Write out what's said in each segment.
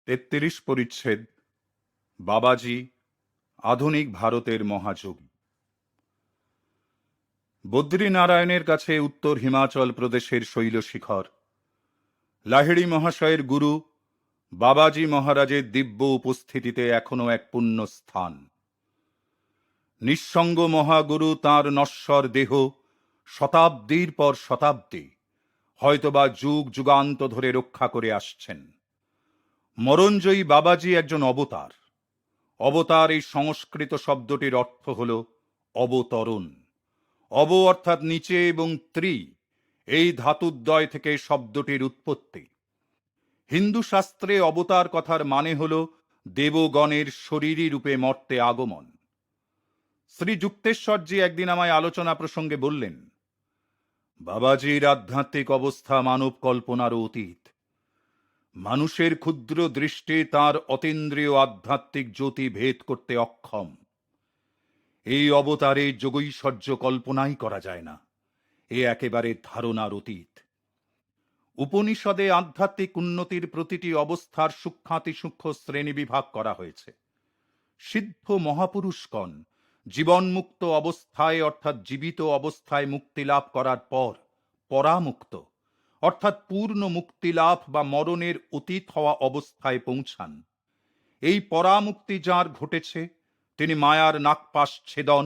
তেত্রিশ পরিচ্ছেদ বাবাজি আধুনিক ভারতের মহাযোগী। বদ্রীনারায়ণের কাছে উত্তর হিমাচল প্রদেশের শৈলশিখর, লাহিড়ী মহাশয়ের গুরু বাবাজি মহারাজের দিব্য উপস্থিতিতে এখনো এক পুণ্য স্থান। নিঃসঙ্গ মহাগুরু তাঁর নশ্বর দেহ শতাব্দীর পর শতাব্দী, হয়তোবা যুগ যুগান্ত ধরে রক্ষা করে আসছেন। মরণজয়ী বাবাজি একজন অবতার। অবতার এই সংস্কৃত শব্দটির অর্থ হল অবতরণ। অব অর্থাৎ নিচে এবং ত্রি এই ধাতুদ্বয় থেকে শব্দটির উৎপত্তি। হিন্দু শাস্ত্রে অবতার কথার মানে হল দেবগণের শরীরী রূপে মর্তে আগমন। শ্রী যুক্তেশ্বরজি একদিন আমায় আলোচনা প্রসঙ্গে বললেন, বাবাজির আধ্যাত্মিক অবস্থা মানব কল্পনারও অতীত। মানুষের ক্ষুদ্র দৃষ্টি তার অতীন্দ্রিয় আধ্যাত্মিক জ্যোতি ভেদ করতে অক্ষম। এই অবতারে যোগৈশ্বর্য কল্পনাই করা যায় না, এ একেবারে ধারণার অতীত। উপনিষদে আধ্যাত্মিক উন্নতির প্রতিটি অবস্থার সূক্ষ্মাতিসূক্ষ্ম শ্রেণী বিভাগ করা হয়েছে। সিদ্ধ মহাপুরুষগণ জীবনমুক্ত অবস্থায় অর্থাৎ জীবিত অবস্থায় মুক্তি লাভ করার পর পরামুক্ত অর্থাৎ পূর্ণ মুক্তিলাভ বা মরণের অতীত হওয়া অবস্থায় পৌঁছান। এই পরামুক্তি যাঁর ঘটেছে তিনি মায়ার নাগপাশ ছেদন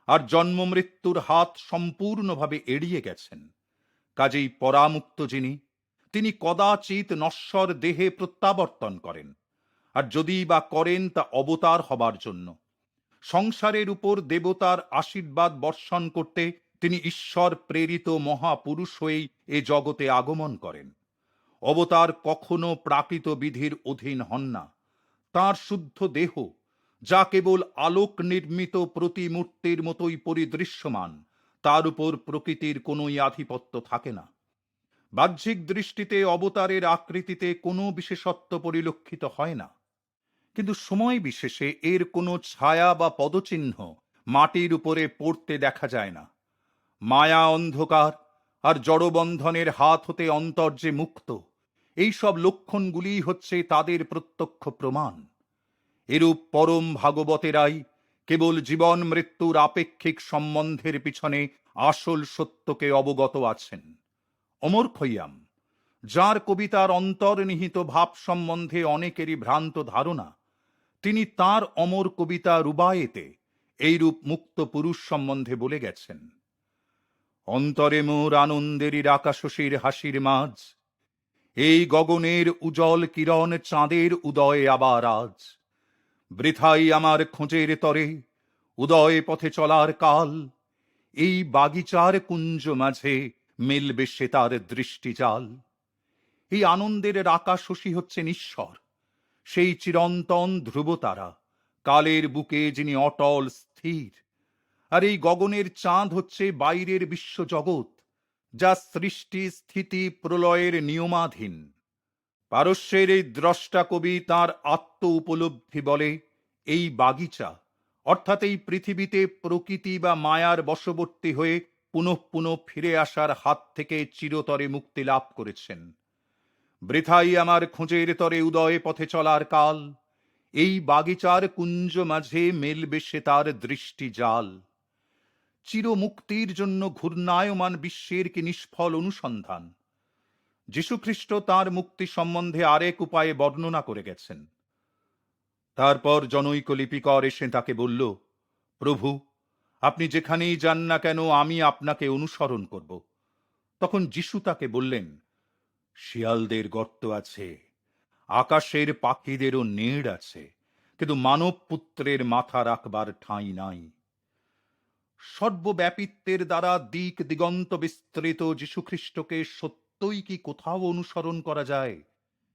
আর জন্ম মৃত্যুর হাত সম্পূর্ণভাবে এড়িয়ে গেছেন। কাজেই পরামুক্ত যিনি, তিনি কদাচিৎ নশ্বর দেহে প্রত্যাবর্তন করেন, আর যদি বা করেন তা অবতার হবার জন্য। সংসারের উপর দেবতার আশীর্বাদ বর্ষণ করতে তিনি ঈশ্বর প্রেরিত মহাপুরুষ হয়েই এ জগতে আগমন করেন। অবতার কখনো প্রাকৃত বিধির অধীন হন না। তাঁর শুদ্ধ দেহ, যা কেবল আলোক নির্মিত প্রতিমূর্তির মতোই পরিদৃশ্যমান, তার উপর প্রকৃতির কোনোই আধিপত্য থাকে না। বাহ্যিক দৃষ্টিতে অবতারের আকৃতিতে কোনো বিশেষত্ব পরিলক্ষিত হয় না, কিন্তু সময় বিশেষে এর কোনো ছায়া বা পদচিহ্ন মাটির উপরে পড়তে দেখা যায় না। মায়া অন্ধকার আর জড়বন্ধনের হাত হতে অন্তর যে মুক্ত, এই সব লক্ষণগুলি হচ্ছে তাদের প্রত্যক্ষ প্রমাণ। এরূপ পরম ভাগবতেরাই কেবল জীবন মৃত্যুর আপেক্ষিক সম্বন্ধের পিছনে আসল সত্যকে অবগত আছেন। অমর খৈয়াম, যাঁর কবিতার অন্তর্নিহিত ভাব সম্বন্ধে অনেকেরই ভ্রান্ত ধারণা, তিনি তাঁর অমর কবিতা রুবায়েতে এইরূপ মুক্ত পুরুষ সম্বন্ধে বলে গেছেন, অন্তরে মোর আনন্দেরই আকাশশীর হাসির মাঝ, এই গগনের উজ্জ্বল কিরণ চাঁদের উদয়ে আবার আজ, বৃথাই আমার খোঁজের তরে উদয় পথে চলার কাল, এই বাগিচার কুঞ্জ মাঝে মেলবে সে তার দৃষ্টিজাল। এই আনন্দের আকাশশী হচ্ছেন ঈশ্বর, সেই চিরন্তন ধ্রুবতারা, কালের বুকে যিনি অটল স্থির। আর এই গগনের চাঁদ হচ্ছে বাইরের বিশ্বজগৎ, যা সৃষ্টি স্থিতি প্রলয়ের নিয়মাধীন। পারস্যের এই দ্রষ্টা কবি তাঁর আত্ম উপলব্ধি বলে এই বাগিচা অর্থাৎ এই পৃথিবীতে প্রকৃতি বা মায়ার বশবর্তী হয়ে পুনঃ পুনঃ ফিরে আসার হাত থেকে চিরতরে মুক্তি লাভ করেছেন। বৃথাই আমার খোঁজের তরে উদয় পথে চলার কাল, এই বাগিচার কুঞ্জ মাঝে মেলবে সে তার দৃষ্টি জাল। চিরমুক্তির জন্য ঘূর্ণায়মান বিশ্বের কি নিষ্ফল অনুসন্ধান। যীশুখ্রিস্ট তাঁর মুক্তি সম্বন্ধে আরেক উপায়ে বর্ণনা করে গেছেন। তারপর জনৈক লিপিকর এসে তাকে বলল, প্রভু, আপনি যেখানেই যান না কেন আমি আপনাকে অনুসরণ করব। তখন যীশু তাকে বললেন, শিয়ালদের গর্ত আছে, আকাশের পাখিদেরও নেড় আছে, কিন্তু মানব পুত্রের মাথা রাখবার ঠাঁই নাই। সর্বব্যাপিত্বের দ্বারা দিক দিগন্ত বিস্তৃত যীশুখ্রিস্টকে সত্যই কি কোথাও অনুসরণ করা যায়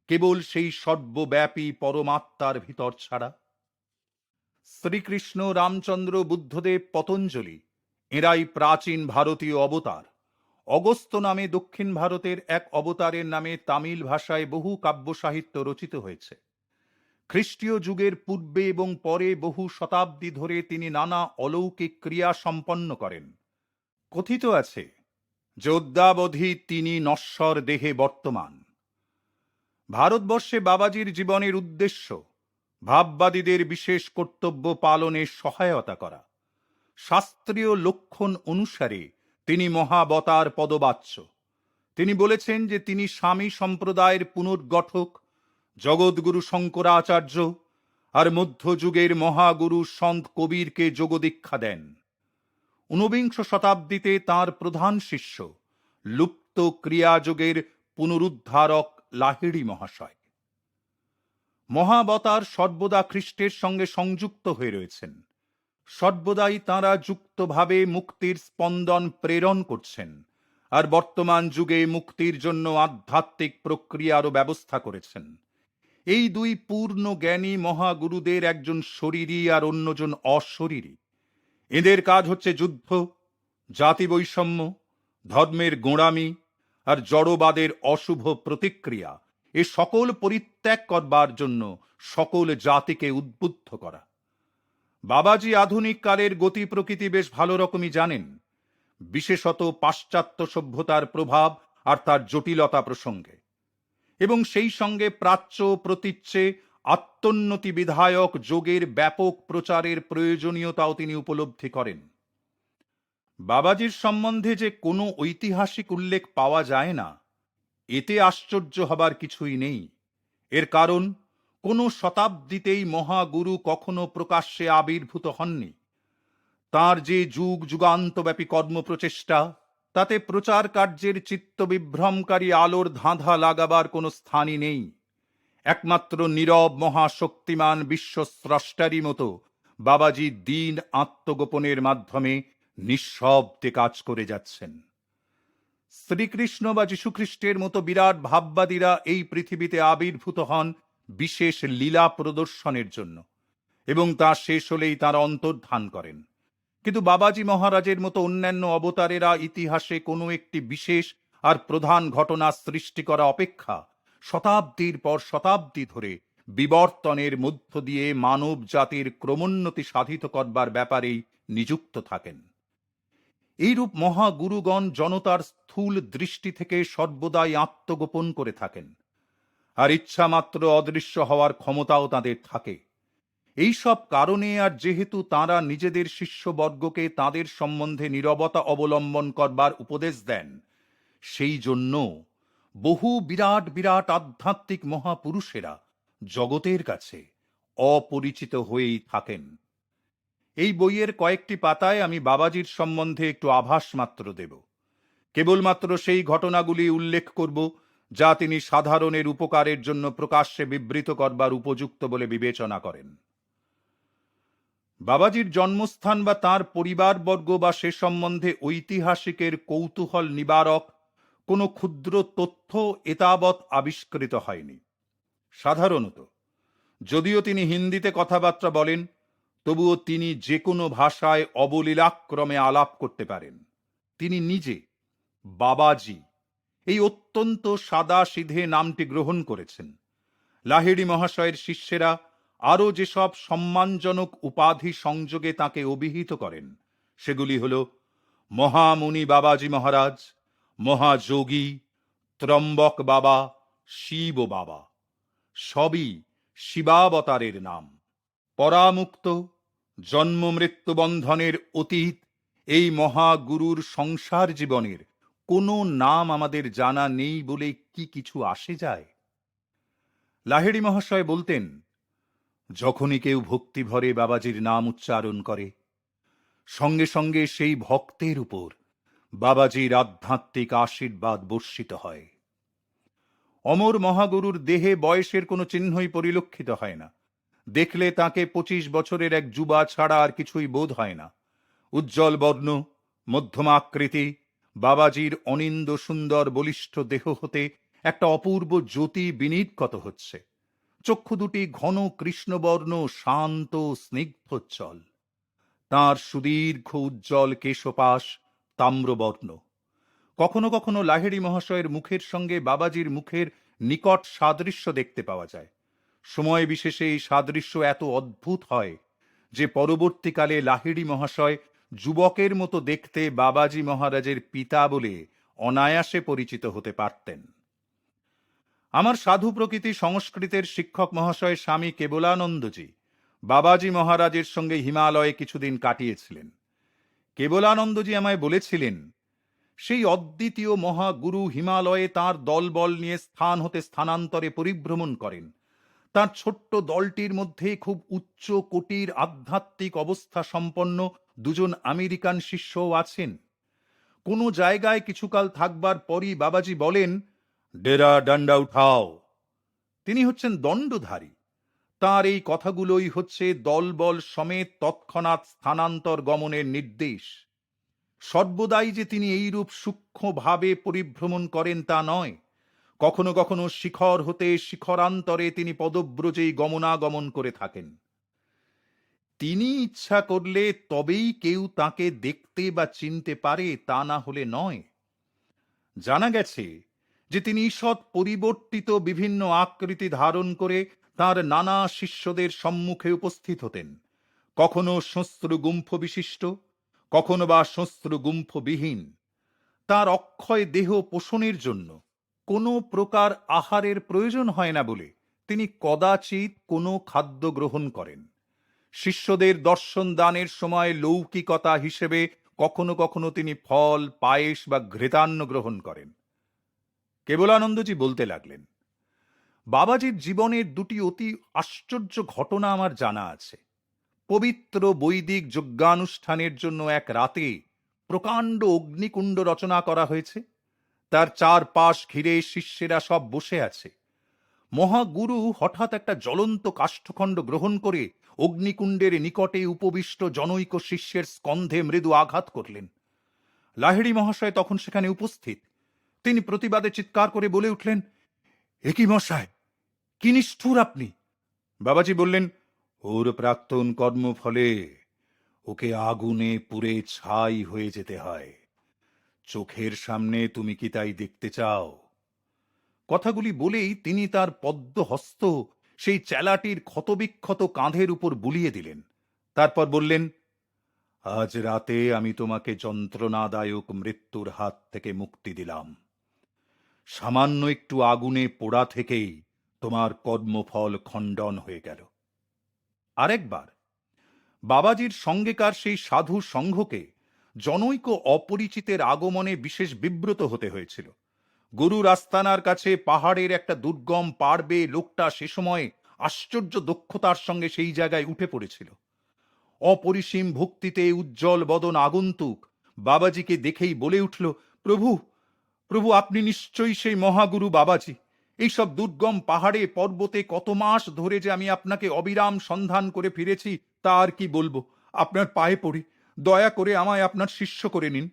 কেবল সেই সর্বব্যাপী পরমাত্মার ভিতর ছাড়া? শ্রীকৃষ্ণ, রামচন্দ্র, বুদ্ধদেব, পতঞ্জলি এরাই প্রাচীন ভারতীয় অবতার। অগস্ত্য নামে দক্ষিণ ভারতের এক অবতারের নামে তামিল ভাষায় বহু কাব্য সাহিত্য রচিত হয়েছে। খ্রিস্টীয় যুগের পূর্বে এবং পরে বহু শতাব্দী ধরে তিনি নানা অলৌকিক ক্রিয়া সম্পন্ন করেন। কথিত আছে যে অদ্যাবধি তিনি নশ্বর দেহে বর্তমান। ভারতবর্ষে বাবাজির জীবনের উদ্দেশ্য ভাববাদীদের বিশেষ কর্তব্য পালনে সহায়তা করা। শাস্ত্রীয় লক্ষণ অনুসারে তিনি মহাবতার পদবাচ্য। তিনি বলেছেন যে তিনি স্বামী সম্প্রদায়ের পুনর্গঠক, জগৎগুরু শঙ্করাচার্য আর মধ্যযুগের মহাগুরু সন্ত কবিরকে যোগদীক্ষা দেন। ঊনবিংশ শতাব্দীতে তাঁর প্রধান শিষ্য লুপ্ত ক্রিয়াযোগের পুনরুদ্ধারক লাহিড়ী মহাশয়। মহাবতার সর্বদা খ্রিস্টের সঙ্গে সংযুক্ত হয়ে রয়েছেন। সর্বদাই তাঁরা যুক্তভাবে মুক্তির স্পন্দন প্রেরণ করছেন, আর বর্তমান যুগে মুক্তির জন্য আধ্যাত্মিক প্রক্রিয়ারও ব্যবস্থা করেছেন। এই দুই পূর্ণ জ্ঞানী মহাগুরুদের একজন শরীরী আর অন্যজন অশরীরী। এদের কাজ হচ্ছে যুদ্ধ, জাতি বৈষম্য, ধর্মের গোঁড়ামি আর জড়বাদের অশুভ প্রতিক্রিয়া এ সকল পরিত্যাগ করবার জন্য সকল জাতিকে উদ্বুদ্ধ করা। বাবাজি আধুনিক কালের গতি প্রকৃতি বেশ ভালো রকমই জানেন, বিশেষত পাশ্চাত্য সভ্যতার প্রভাব আর তার জটিলতা প্রসঙ্গে, এবং সেই সঙ্গে প্রাচ্য প্রতীচ্যে আত্মোন্নতি বিধায়ক যোগের ব্যাপক প্রচারের প্রয়োজনীয়তাও তিনি উপলব্ধি করেন। বাবাজির সম্বন্ধে যে কোনো ঐতিহাসিক উল্লেখ পাওয়া যায় না, এতে আশ্চর্য হবার কিছুই নেই। এর কারণ কোনো শতাব্দীতেই মহাগুরু কখনো প্রকাশ্যে আবির্ভূত হননি। তাঁর যে যুগ যুগান্তব্যাপী কর্মপ্রচেষ্টা, তাতে প্রচার কার্যের চিত্তবিভ্রমকারী আলোর ধাঁধা লাগাবার কোনো স্থানই নেই। একমাত্র নীরব মহাশক্তিমান বিশ্বস্রষ্টারই মতো বাবাজি দীন আত্মগোপনের মাধ্যমে নিঃশব্দে কাজ করে যাচ্ছেন। শ্রীকৃষ্ণ বা যীশুখ্রিস্টের মতো বিরাট ভাববাদীরা এই পৃথিবীতে আবির্ভূত হন বিশেষ লীলা প্রদর্শনের জন্য, এবং তা শেষ হলেই তাঁরা অন্তর্ধান করেন। কিন্তু বাবাজি মহারাজের মতো অন্যান্য অবতারেরা ইতিহাসে কোনো একটি বিশেষ আর প্রধান ঘটনা সৃষ্টি করা অপেক্ষা শতাব্দীর পর শতাব্দী ধরে বিবর্তনের মধ্য দিয়ে মানব জাতির ক্রমোন্নতি সাধিত করবার ব্যাপারেই নিযুক্ত থাকেন। এইরূপ মহাগুরুগণ জনতার স্থূল দৃষ্টি থেকে সর্বদাই আত্মগোপন করে থাকেন, আর ইচ্ছামাত্র অদৃশ্য হওয়ার ক্ষমতাও তাঁদের থাকে। এই সব কারণে, আর যেহেতু তাঁরা নিজেদের শিষ্যবর্গকে তাঁদের সম্বন্ধে নীরবতা অবলম্বন করবার উপদেশ দেন, সেই জন্য বহু বিরাট বিরাট আধ্যাত্মিক মহাপুরুষেরা জগতের কাছে অপরিচিত হয়েই থাকেন। এই বইয়ের কয়েকটি পাতায় আমি বাবাজির সম্বন্ধে একটু আভাস মাত্র দেব। কেবলমাত্র সেই ঘটনাগুলি উল্লেখ করব যা তিনি সাধারণের উপকারের জন্য প্রকাশ্যে বিবৃত করবার উপযুক্ত বলে বিবেচনা করেন। বাবাজির জন্মস্থান বা তাঁর পরিবারবর্গ বা সে সম্বন্ধে ঐতিহাসিকের কৌতূহল নিবারক কোনো ক্ষুদ্র তথ্য এতাবৎ আবিষ্কৃত হয়নি। সাধারণত যদিও তিনি হিন্দিতে কথাবার্তা বলেন, তবুও তিনি যে কোনো ভাষায় অবলীলাক্রমে আলাপ করতে পারেন। তিনি নিজে বাবাজি এই অত্যন্ত সাদা সিধে নামটি গ্রহণ করেছেন। লাহিড়ী মহাশয়ের শিষ্যেরা আরও যেসব সম্মানজনক উপাধি সংযোগে তাকে অভিহিত করেন, সেগুলি হল মহামুনি বাবাজি মহারাজ, মহাযোগী, ত্রম্বক বাবা, শিব বাবা। সবই শিবাবতারের নাম। পরামুক্ত, জন্ম মৃত্যু বন্ধনের অতীত এই মহাগুরুর সংসার জীবনের কোনো নাম আমাদের জানা নেই বলে কি কিছু আসে যায়? লাহিড়ী মহাশয় বলতেন, যখনই কেউ ভক্তিভরে বাবাজির নাম উচ্চারণ করে, সঙ্গে সঙ্গে সেই ভক্তের উপর বাবাজির আধ্যাত্মিক আশীর্বাদ বর্ষিত হয়। অমর মহাগুরুর দেহে বয়সের কোনো চিহ্নই পরিলক্ষিত হয় না। দেখলে তাকে 25 বছরের এক যুবা ছাড়া আর কিছুই বোধ হয় না। উজ্জ্বল বর্ণ, মধ্যমাকৃতি, বাবাজির অনিন্দ সুন্দর বলিষ্ঠ দেহ হতে একটা অপূর্ব জ্যোতি বিনির্গত হচ্ছে। চক্ষু দুটি ঘন কৃষ্ণবর্ণ, শান্ত স্নিগ্ধোজ্জ্বল। তাঁর সুদীর্ঘ উজ্জ্বল কেশপাশ তাম্রবর্ণ। কখনো কখনো লাহিড়ী মহাশয়ের মুখের সঙ্গে বাবাজির মুখের নিকট সাদৃশ্য দেখতে পাওয়া যায়। সময় বিশেষে এই সাদৃশ্য এত অদ্ভুত হয় যে পরবর্তীকালে লাহিড়ী মহাশয় যুবকের মতো দেখতে বাবাজি মহারাজের পিতা বলে অনায়াসে পরিচিত হতে পারতেন। আমার সাধু প্রকৃতি সংস্কৃতের শিক্ষক মহাশয় স্বামী কেবলানন্দজি বাবাজি মহারাজের সঙ্গে হিমালয়ে কিছুদিন কাটিয়েছিলেন। কেবলানন্দজি আমায় বলেছিলেন, সেই অদ্বিতীয় মহাগুরু হিমালয়ে তাঁর দলবল নিয়ে স্থান হতে স্থানান্তরে পরিভ্রমণ করেন। তার ছোট্ট দলটির মধ্যে খুব উচ্চ কোটির আধ্যাত্মিক অবস্থা সম্পন্ন দুজন আমেরিকান শিষ্যও আছেন। কোনো জায়গায় কিছুকাল থাকবার পরই বাবাজি বলেন, ডেরা ডান্ডা উঠাও। তিনি হচ্ছেন দণ্ডধারী। তার এই কথাগুলোই হচ্ছে দলবল সমেত তৎক্ষণাৎ স্থানান্তর গমনের নির্দেশ। সর্বদাই যে তিনি এইরূপ সূক্ষ্মভাবে পরিভ্রমণ করেন তা নয়, কখনো কখনো শিখর হতে শিখরান্তরে তিনি পদব্রজেই গমনাগমন করে থাকেন। তিনি ইচ্ছা করলে তবেই কেউ তাকে দেখতে বা চিনতে পারে, তা না হলে নয়। জানা গেছে যে তিনি ঈষৎ পরিবর্তিত বিভিন্ন আকৃতি ধারণ করে তার নানা শিষ্যদের সম্মুখে উপস্থিত হতেন, কখনো শ্মশ্রুগুম্ফ বিশিষ্ট, কখনো বা শ্মশ্রুগুম্ফবিহীন। তার অক্ষয় দেহ পোষণের জন্য কোনো প্রকার আহারের প্রয়োজন হয় না বলে তিনি কদাচিৎ কোনো খাদ্য গ্রহণ করেন। শিষ্যদের দর্শন দানের সময় লৌকিকতা হিসেবে কখনো কখনো তিনি ফল, পায়েস বা ঘৃতান্ন গ্রহণ করেন। কেবলানন্দজি বলতে লাগলেন, বাবাজির জীবনের দুটি অতি আশ্চর্য ঘটনা আমার জানা আছে। পবিত্র বৈদিক যজ্ঞানুষ্ঠানের জন্য এক রাতে প্রকাণ্ড অগ্নিকুণ্ড রচনা করা হয়েছে। তার চারপাশ ঘিরে শিষ্যেরা সব বসে আছে। মহাগুরু হঠাৎ একটা জ্বলন্ত কাষ্ঠখণ্ড গ্রহণ করে অগ্নিকুণ্ডের নিকটে উপবিষ্ট জনৈক শিষ্যের স্কন্ধে মৃদু আঘাত করলেন। লাহিড়ী মহাশয় তখন সেখানে উপস্থিত। তিনি প্রতিবাদে চিৎকার করে বলে উঠলেন, এ কি মশায়, কি নিষ্ঠুর আপনি! বাবাজি বললেন, ওর প্রাক্তন কর্মফলে ওকে আগুনে পুড়ে ছাই হয়ে যেতে হয়। চোখের সামনে তুমি কি তাই দেখতে চাও? কথাগুলি বলেই তিনি তার পদ্ম হস্ত সেই চেলাটির ক্ষতবিক্ষত কাঁধের উপর বুলিয়ে দিলেন। তারপর বললেন, আজ রাতে আমি তোমাকে যন্ত্রণাদায়ক মৃত্যুর হাত থেকে মুক্তি দিলাম। সামান্য একটু আগুনে পোড়া থেকেই তোমার কর্মফল খণ্ডন হয়ে গেল। আরেকবার বাবাজির সঙ্গেকার সেই সাধু সংঘকে জনৈক অপরিচিতের আগমনে বিশেষ বিব্রত হতে হয়েছিল। গুরুর আস্তানার কাছে পাহাড়ের একটা দুর্গম পাড় বেয়ে লোকটা সে সময় আশ্চর্য দক্ষতার সঙ্গে সেই জায়গায় উঠে পড়েছিল। অপরিসীম ভক্তিতে উজ্জ্বল বদন আগন্তুক বাবাজিকে দেখেই বলে উঠল, প্রভু, প্রভু, আপনি নিশ্চয়ই সেই মহাগুরু বাবাজি। এইসব দুর্গম পাহাড়ে পর্বতে কত মাস ধরে যে আমি আপনাকে অবিরাম সন্ধান করে ফিরেছি, তা আর কি বলবো। আপনার পায়ে পড়ি, দয়া করে আমায় আপনার শিষ্য করে নিন।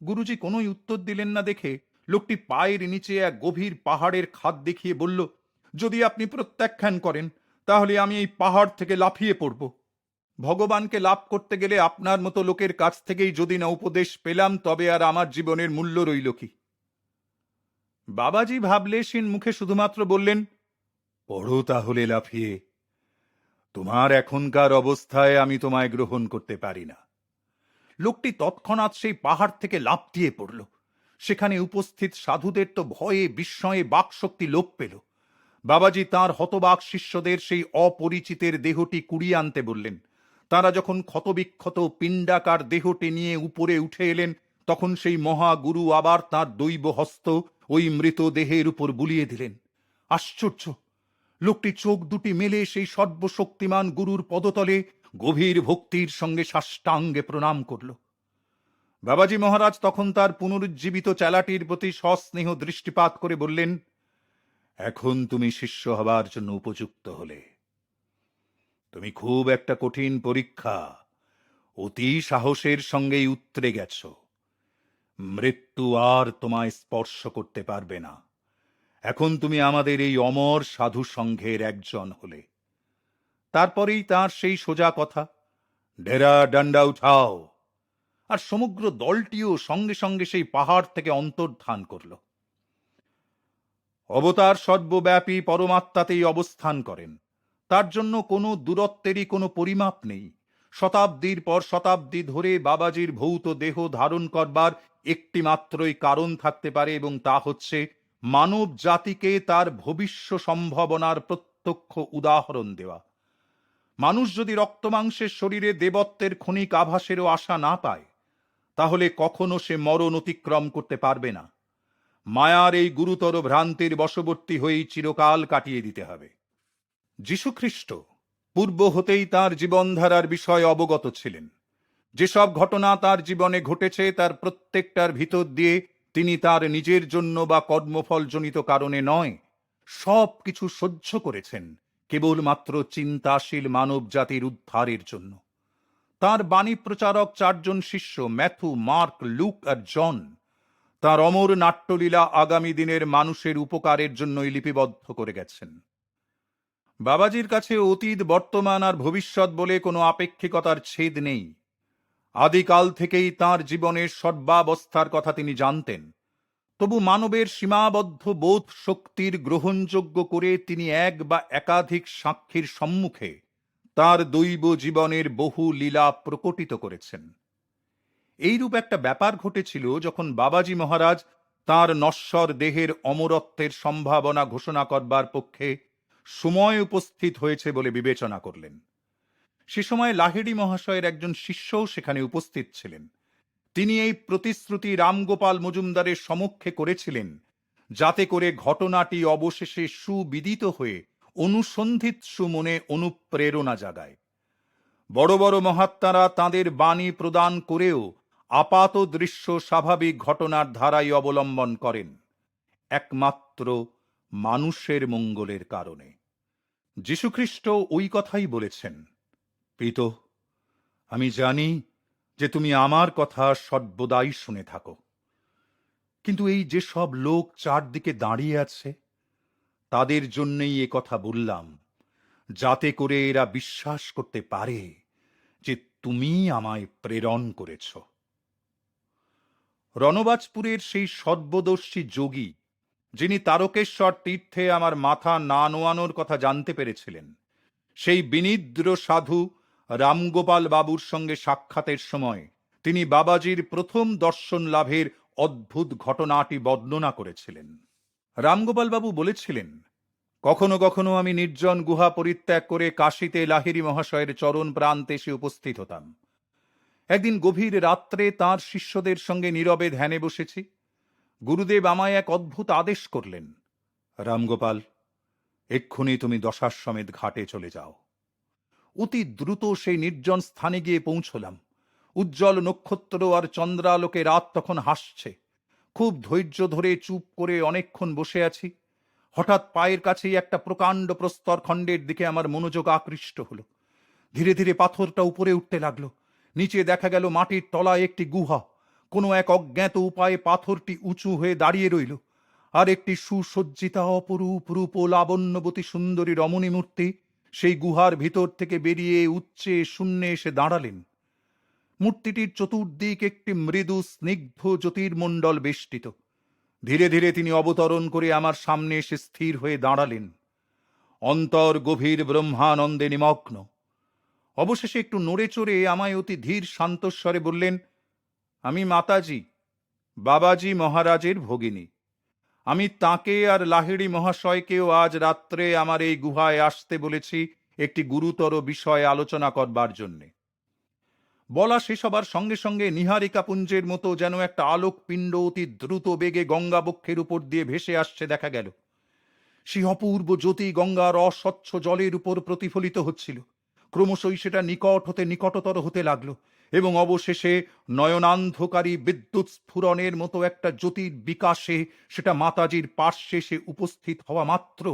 গুরুজি কোনোই উত্তর দিলেন না দেখে লোকটি পায়ের নিচে এক গভীর পাহাড়ের খাদ দেখিয়ে বলল, যদি আপনি প্রত্যাখ্যান করেন তাহলে আমি এই পাহাড় থেকে লাফিয়ে পড়ব। ভগবানকে লাভ করতে গেলে আপনার মতো লোকের কাছ থেকেই যদি না উপদেশ পেলাম, তবে আর আমার জীবনের মূল্য রইল কি? বাবাজি ভাবলেশীন মুখে শুধুমাত্র বললেন, পড়ো তাহলে লাফিয়ে। তোমার এখনকার অবস্থায় আমি তোমায় গ্রহণ করতে পারি না। লোকটি তৎক্ষণাৎ সেই পাহাড় থেকে লাফ দিয়ে পড়ল। সেখানে উপস্থিত সাধুদের তো ভয়ে বিস্ময়ে বাকশক্তি লোপ পেল। বাবাজি তাঁর হতবাক শিষ্যদের সেই অপরিচিতের দেহটি কুড়িয়ে আনতে বললেন। তারা যখন ক্ষতবিক্ষত পিণ্ডাকার দেহটি নিয়ে উপরে উঠে এলেন, তখন সেই মহাগুরু আবার তাঁর দৈব হস্ত ওই মৃত দেহের উপর বুলিয়ে দিলেন। আশ্চর্য! লোকটি চোখ দুটি মেলে সেই সর্বশক্তিমান গুরুর পদতলে গভীর ভক্তির সঙ্গে সাষ্টাঙ্গে প্রণাম করল। বাবাজি মহারাজ তখন তার পুনরুজ্জীবিত চেলাটির প্রতি সস্নেহ দৃষ্টিপাত করে বললেন, এখন তুমি শিষ্য হবার জন্য উপযুক্ত হলে। তুমি খুব একটা কঠিন পরীক্ষা অতি সাহসের সঙ্গেই উতরে গেছ। মৃত্যু আর তোমায় স্পর্শ করতে পারবে না। এখন তুমি আমাদের এই অমর সাধু সংঘের একজন হলে। তারপরেই তার সেই সোজা কথা, ডেরা ডান্ডা উঠাও। আর সমগ্র দলটিও সঙ্গে সঙ্গে সেই পাহাড় থেকে অন্তর্ধান করল। অবতার সর্বব্যাপী পরমাত্মাতেই অবস্থান করেন। তার জন্য কোনো দূরত্বেরই কোনো পরিমাপ নেই। শতাব্দীর পর শতাব্দী ধরে বাবাজির ভৌত দেহ ধারণ করবার একটি মাত্রই কারণ থাকতে পারে, এবং তা হচ্ছে মানব জাতিকে তার ভবিষ্য সম্ভাবনার প্রত্যক্ষ উদাহরণ দেওয়া। মানুষ যদি রক্তমাংসের শরীরে দেবত্বের ক্ষণিক আভাসেরও আশা না পায়, তাহলে কখনো সে মরণ অতিক্রম করতে পারবে না। মায়ার এই গুরুতর ভ্রান্তির বশবর্তী হয়েই চিরকাল কাটিয়ে দিতে হবে। যীশুখ্রিস্ট পূর্ব হতেই তার জীবনধারার বিষয়ে অবগত ছিলেন। যেসব ঘটনা তার জীবনে ঘটেছে তার প্রত্যেকটার ভিতর দিয়ে তিনি তার নিজের জন্য বা কর্মফলজনিত কারণে নয়, সব কিছু সহ্য করেছেন কেবলমাত্র চিন্তাশীল মানব জাতির উদ্ধারের জন্য। তার বাণী প্রচারক 4 জন শিষ্য ম্যাথু, মার্ক, লুক আর জন তার অমর নাট্যলীলা আগামী দিনের মানুষের উপকারের জন্যই লিপিবদ্ধ করে গেছেন। বাবাজির কাছে অতীত, বর্তমান আর ভবিষ্যৎ বলে কোনো আপেক্ষিকতার ছেদ নেই। আদিকাল থেকেই তার জীবনের সর্বাবস্থার কথা তিনি জানতেন। তবু মানবের সীমাবদ্ধ বোধ শক্তির গ্রহণযোগ্য করে তিনি এক বা একাধিক সাক্ষীর সম্মুখে তার দৈব জীবনের বহু লীলা প্রকটিত করেছেন। এইরূপ একটা ব্যাপার ঘটেছিল যখন বাবাজি মহারাজ তার নশ্বর দেহের অমরত্বের সম্ভাবনা ঘোষণা করবার পক্ষে সময় উপস্থিত হয়েছে বলে বিবেচনা করলেন। সে সময় লাহিড়ী মহাশয়ের একজন শিষ্যও সেখানে উপস্থিত ছিলেন। তিনি এই প্রতিশ্রুতি রামগোপাল মজুমদারের সমক্ষে করেছিলেন, যাতে করে ঘটনাটি অবশেষে সুবিদিত হয়ে অনুসন্ধিৎসু মনে অনুপ্রেরণা জাগায়। বড় বড় মহাত্মারা তাঁদের বাণী প্রদান করেও আপাত দৃশ্য স্বাভাবিক ঘটনার ধারাই অবলম্বন করেন, একমাত্র মানুষের মঙ্গলের কারণে। যীশুখ্রিস্ট ওই কথাই বলেছেন, পিত, আমি জানি যে তুমি আমার কথা সর্বদাই শুনে থাকো, কিন্তু এই যে সব লোক চারদিকে দাঁড়িয়ে আছে তাদের জন্যই এ কথা বললাম, যাতে করে এরা বিশ্বাস করতে পারে যে তুমি আমায় প্রেরণ করেছ। রণবাজপুরের সেই সর্বদর্শী যোগী, যিনি তারকেশ্বর তীর্থে আমার মাথা না নোয়ানোর কথা জানতে পেরেছিলেন, সেই বিনিদ্র সাধু রামগোপাল বাবুর সঙ্গে সাক্ষাতের সময় তিনি বাবাজির প্রথম দর্শন লাভের অদ্ভুত ঘটনাটি বর্ণনা করেছিলেন। রামগোপাল বাবু বলেছিলেন, কখনো কখনো আমি নির্জন গুহা পরিত্যাগ করে কাশীতে লাহিড়ী মহাশয়ের চরণ প্রান্তে এসে উপস্থিত হতাম। একদিন গভীর রাত্রে তাঁর শিষ্যদের সঙ্গে নীরবে ধ্যানে বসেছি। গুরুদেব আমায় এক অদ্ভুত আদেশ করলেন, রামগোপাল, এক্ষুনি তুমি দশাশ্বমেধ ঘাটে চলে যাও। অতি দ্রুত সেই নির্জন স্থানে গিয়ে পৌঁছলাম। উজ্জ্বল নক্ষত্র আর চন্দ্রালোকে রাত তখন হাসছে। খুব ধৈর্য ধরে চুপ করে অনেকক্ষণ বসে আছি। হঠাৎ পায়ের কাছেই একটা প্রকাণ্ড প্রস্তর খণ্ডের দিকে আমার মনোযোগ আকৃষ্ট হলো। ধীরে ধীরে পাথরটা উপরে উঠতে লাগলো। নিচে দেখা গেল মাটির তলায় একটি গুহা। কোনো এক অজ্ঞাত উপায়ে পাথরটি উঁচু হয়ে দাঁড়িয়ে রইল, আর একটি সুসজ্জিতা অপরূপ রূপ ও লাবণ্যবতী সুন্দরী রমণী মূর্তি সেই গুহার ভিতর থেকে বেরিয়ে উচ্চে শূন্যে এসে দাঁড়ালেন। মূর্তিটির চতুর্দিক একটি মৃদু স্নিগ্ধ জ্যোতির্মণ্ডল বেষ্টিত। ধীরে ধীরে তিনি অবতরণ করে আমার সামনে এসে স্থির হয়ে দাঁড়ালেন, অন্তর গভীর ব্রহ্মানন্দে নিমগ্ন। অবশেষে একটু নড়ে চড়ে আমায় অতি ধীর শান্তস্বরে বললেন, আমি মাতাজি, বাবাজি মহারাজের ভগিনী। আমি তাকে আর লাহিড়ী মহাশয়কেও আজ রাত্রে আমার এই গুহায় আসতে বলেছি একটি গুরুতর বিষয়ে আলোচনা করবার জন্যে। বলা শেষ হবার সঙ্গে সঙ্গে নীহারিকা পুঞ্জের মতো যেন একটা আলোক পিণ্ড অতি দ্রুত বেগে গঙ্গা বক্ষের উপর দিয়ে ভেসে আসছে দেখা গেল। সেই অপূর্ব জ্যোতি গঙ্গার অস্বচ্ছ জলের উপর প্রতিফলিত হচ্ছিল। ক্রমশই সেটা নিকট হতে নিকটতর হতে লাগলো এবং অবশেষে নয়নান্ধকারী বিদ্যুৎ স্ফুরণের মতো একটা জ্যোতির বিকাশে সেটা মাতাজির পার্শ্বে এসে উপস্থিত হওয়া মাত্র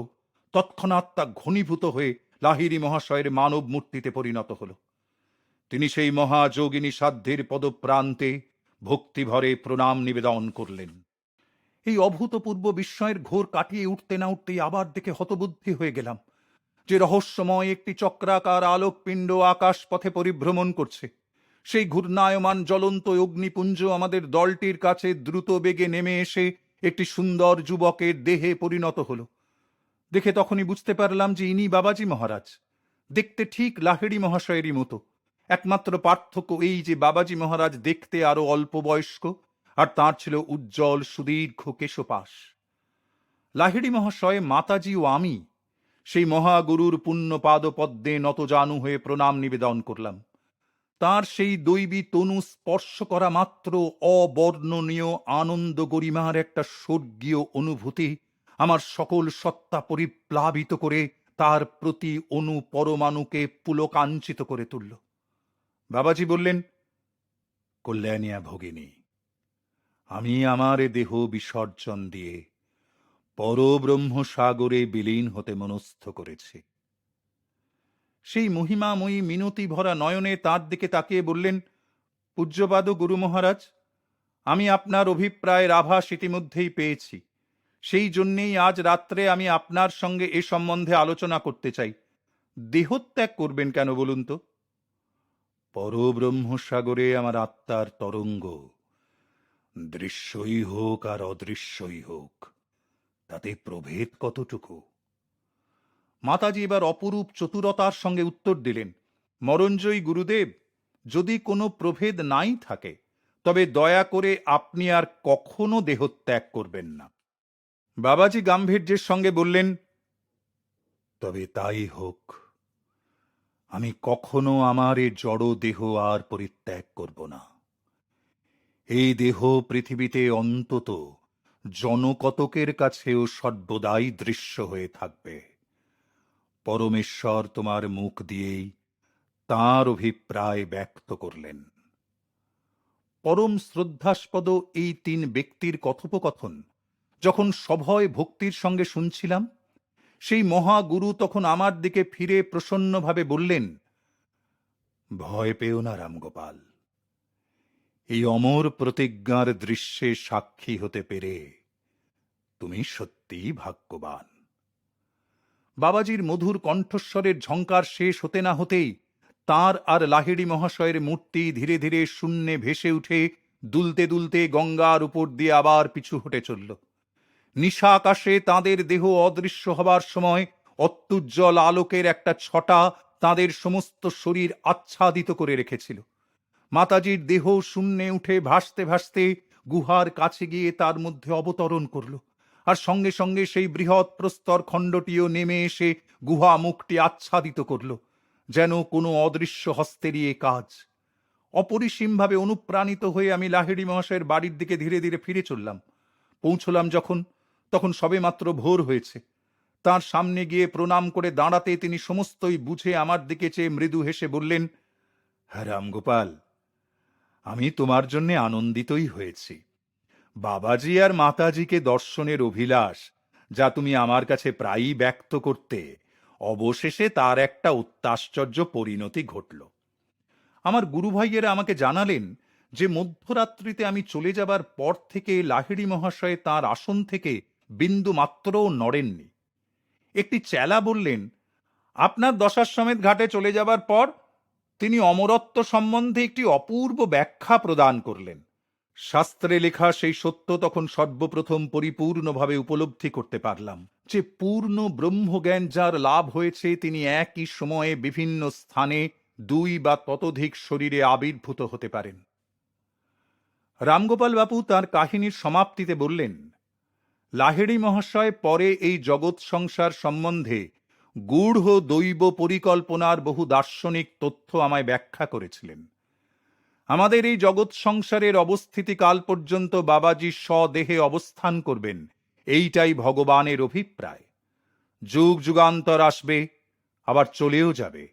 তৎক্ষণাৎ তা ঘনীভূত হয়ে লাহিড়ী মহাশয়ের মানব মূর্তিতে পরিণত হল। তিনি সেই মহাযোগিনী সাধ্যের পদপ্রান্তে ভক্তিভরে প্রণাম নিবেদন করলেন। এই অভূতপূর্ব বিস্ময়ের ঘোর কাটিয়ে উঠতে না উঠতেই আবার দেখে হতবুদ্ধি হয়ে গেলাম যে রহস্যময় একটি চক্রাকার আলোকপিণ্ড আকাশ পথে পরিভ্রমণ করছে। সেই ঘূর্ণায়মান জ্বলন্ত অগ্নিপুঞ্জ আমাদের দলটির কাছে দ্রুত বেগে নেমে এসে একটি সুন্দর যুবকের দেহে পরিণত হল। দেখে তখনই বুঝতে পারলাম যে ইনি বাবাজি মহারাজ, দেখতে ঠিক লাহিড়ী মহাশয়েরই মতো। একমাত্র পার্থক্য এই যে বাবাজি মহারাজ দেখতে আরো অল্প বয়স্ক, আর তাঁর ছিল উজ্জ্বল সুদীর্ঘ কেশপাশ। লাহিড়ী মহাশয়, মাতাজি ও আমি সেই মহাগুরুর পুণ্য পাদপদ্মে নতজানু হয়ে প্রণাম নিবেদন করলাম। তার সেই দৈবী তনু স্পর্শ করা মাত্র অবর্ণনীয় আনন্দ গরিমার একটা স্বর্গীয় অনুভূতি আমার সকল সত্তা পরিপ্লাবিত করে তার প্রতি অনু পরমাণুকে পুলকাঞ্চিত করে তুলল। বাবাজি বললেন, কল্যাণিয়া ভগিনী, আমি আমার এ দেহ বিসর্জন দিয়ে পরব্রহ্ম সাগরে বিলীন হতে মনস্থ করেছি। সেই মহিমাময়ী মিনতি ভরা নয়নে তাঁর দিকে তাকিয়ে বললেন, পূজ্যপাদ গুরু মহারাজ, আমি আপনার অভিপ্রায়ের আভাস ইতিমধ্যেই পেয়েছি। সেই জন্যেই আজ রাত্রে আমি আপনার সঙ্গে এ সম্বন্ধে আলোচনা করতে চাই। দেহত্যাগ করবেন কেন বলুন তো? পরব্রহ্ম সাগরে আমার আত্মার তরঙ্গ, দৃশ্যই হোক আর অদৃশ্যই হোক, তাতে প্রভেদ কতটুকু? মাতাজি এবার অপরূপ চতুরতার সঙ্গে উত্তর দিলেন, মরঞ্জয়ী গুরুদেব, যদি কোনো প্রভেদ নাই থাকে তবে দয়া করে আপনি আর কখনো দেহত্যাগ করবেন না। বাবাজি গাম্ভীর্যের সঙ্গে বললেন, তবে তাই হোক। আমি কখনো আমার এ জড় দেহ আর পরিত্যাগ করব না। এই দেহ পৃথিবীতে অন্তত জনকতকের কাছেও সর্বদাই দৃশ্য হয়ে থাকবে। পরমেশ্বর তোমার মুখ দিয়েই তাঁর অভিপ্রায় ব্যক্ত করলেন। পরম শ্রদ্ধাস্পদ এই তিন ব্যক্তির কথোপকথন যখন সভয় ভক্তির সঙ্গে শুনছিলাম, সেই মহাগুরু তখন আমার দিকে ফিরে প্রসন্নভাবে বললেন, ভয় পেও না রামগোপাল, এই অমর প্রতিজ্ঞার দৃশ্যে সাক্ষী হতে পেরে তুমি সত্যিই ভাগ্যবান। বাবাজির মধুর কণ্ঠস্বরের ঝঙ্কার শেষ হতে না হতেই তাঁর আর লাহিড়ী মহাশয়ের মূর্তি ধীরে ধীরে শূন্যে ভেসে উঠে দুলতে দুলতে গঙ্গার উপর দিয়ে আবার পিছু হটে চলল। নিশা আকাশে তাঁদের দেহ অদৃশ্য হবার সময় অত্যুজ্জ্বল আলোকের একটা ছটা তাঁদের সমস্ত শরীর আচ্ছাদিত করে রেখেছিল। মাতাজির দেহ শূন্যে উঠে ভাসতে ভাসতে গুহার কাছে গিয়ে তার মধ্যে অবতরণ করল, আর সঙ্গে সঙ্গে সেই বৃহৎ প্রস্তর খণ্ডটিও নেমে এসে গুহা মুখটি আচ্ছাদিত করল, যেন কোনো অদৃশ্য হস্তেরই এ কাজ। অপরিসীমভাবে অনুপ্রাণিত হয়ে আমি লাহিড়ী মহাশয়ের বাড়ির দিকে ধীরে ধীরে ফিরে চললাম। পৌঁছলাম যখন, তখন সবেমাত্র ভোর হয়েছে। তার সামনে গিয়ে প্রণাম করে দাঁড়াতে তিনি সমস্তই বুঝে আমার দিকে চেয়ে মৃদু হেসে বললেন, হ্যাঁ রামগোপাল, আমি তোমার জন্য আনন্দিতই হয়েছি। বাবাজি আর মাতাজিকে দর্শনের অভিলাষ, যা তুমি আমার কাছে প্রায়ই ব্যক্ত করতে, অবশেষে তার একটা অত্যাশ্চর্য পরিণতি ঘটল। আমার গুরু ভাইয়েরা আমাকে জানালেন যে মধ্যরাত্রিতে আমি চলে যাবার পর থেকে লাহিড়ী মহাশয় তাঁর আসন থেকে বিন্দু মাত্রও নড়েননি। একটি চেলা বললেন, আপনার দশাশ্বমেধ ঘাটে চলে যাবার পর তিনি অমরত্ব সম্বন্ধে একটি অপূর্ব ব্যাখ্যা প্রদান করলেন। শাস্ত্রে লেখা সেই সত্য তখন সর্বপ্রথম পরিপূর্ণভাবে উপলব্ধি করতে পারলাম যে পূর্ণ ব্রহ্মজ্ঞান যার লাভ হয়েছে, তিনি একই সময়ে বিভিন্ন স্থানে দুই বা ততোধিক শরীরে আবির্ভূত হতে পারেন। রামগোপাল বাপু তাঁর কাহিনীর সমাপ্তিতে বললেন, লাহিড়ী মহাশয় পরে এই জগৎ সংসার সম্বন্ধে গূঢ় দৈব পরিকল্পনার বহু দার্শনিক তথ্য আমায় ব্যাখ্যা করেছিলেন। আমাদের এই জগৎ সংসারের অবস্থিতি কাল পর্যন্ত বাবাজি স্বদেহে অবস্থান করবেন, এইটাই ভগবানের অভিপ্রায়। যুগ যুগান্তর আসবে, আবার চলেও যাবে,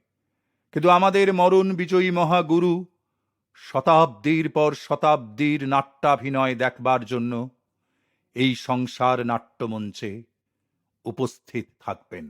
কিন্তু আমাদের মরণ বিজয়ী মহাগুরু শতাব্দীর পর শতাব্দীর নাট্যাভিনয় দেখবার জন্য এই সংসার নাট্যমঞ্চে উপস্থিত থাকবেন।